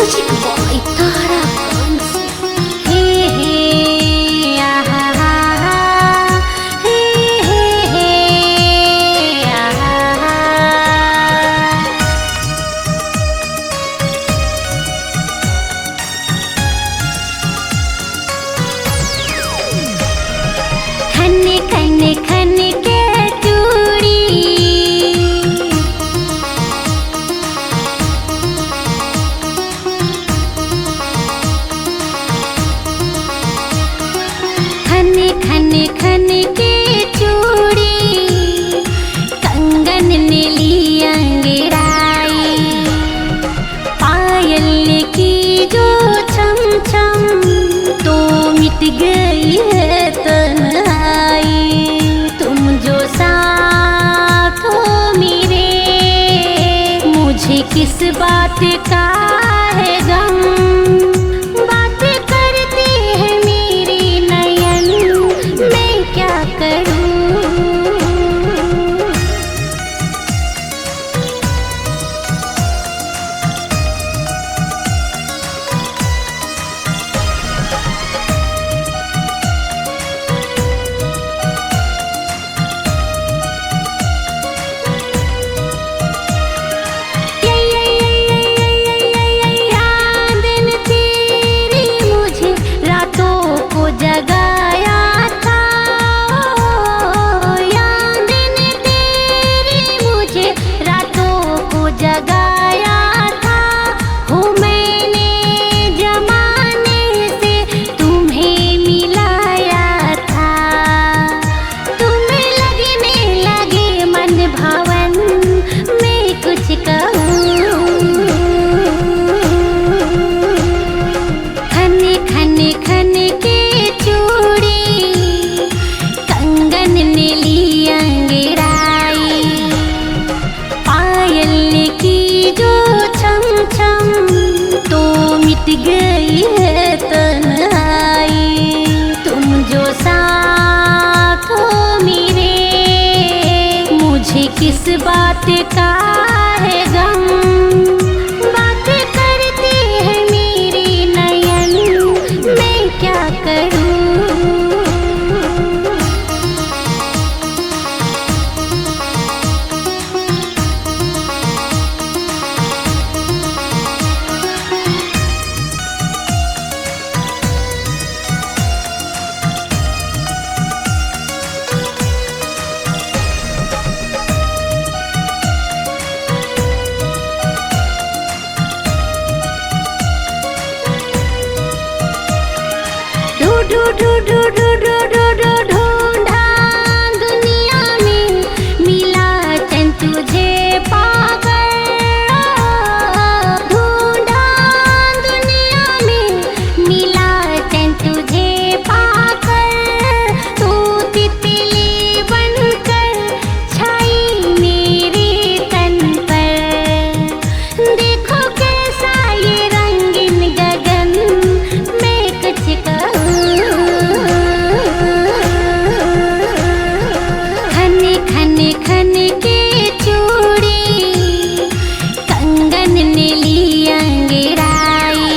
Music boy तारा कंसी। हे हे आहा हा हे हे आहा। खन्ने खन्ने खन्ने के चूड़ी खन्ने खन्ने खन्ने के चूड़ी कंगन ने ली अंगड़ाई पायल की जो छम छम तो मिट गई है तन्हाई। तुम जो साथ हो मेरे मुझे किस बात का है गम। बात करती है मेरी नयन मैं क्या करूं। जगाया था याद ने तेरी मुझे रातों को जगाया था। हो मैंने जमाने से तुम्हें मिलाया था। तुम्हें लगने लगे मन भवन मैं कुछ कहूँ। खन्ने खन्ने खन्ने के चूड़ी कंगन ने ली अंगड़ाई पायल की जो छम छम तो मिट गई है तन्हाई। तुम जो साथ हो मेरे मुझे किस बात का है गम। बात करती है मेरी नयन मैं क्या करूं। ढूंढा दुनिया में मिला चैन तुझे पाकर। ढूंढा दुनिया में मिला चैन तुझे पाकर। तू तितली बनकर छाई मेरे तन पर। देखो कैसा ये रंगीन गगन मैं कुछ कहूँ। खन्ने खन्ने खन्ने के चूड़ी कंगन ने ली अंगड़ाई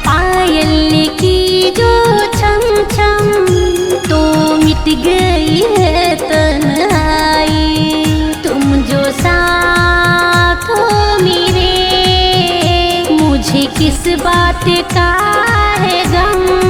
पायल की जो छम छम तो मिट गई है तन्हाई। तुम जो साथ हो मेरे मुझे किस बात का है गम।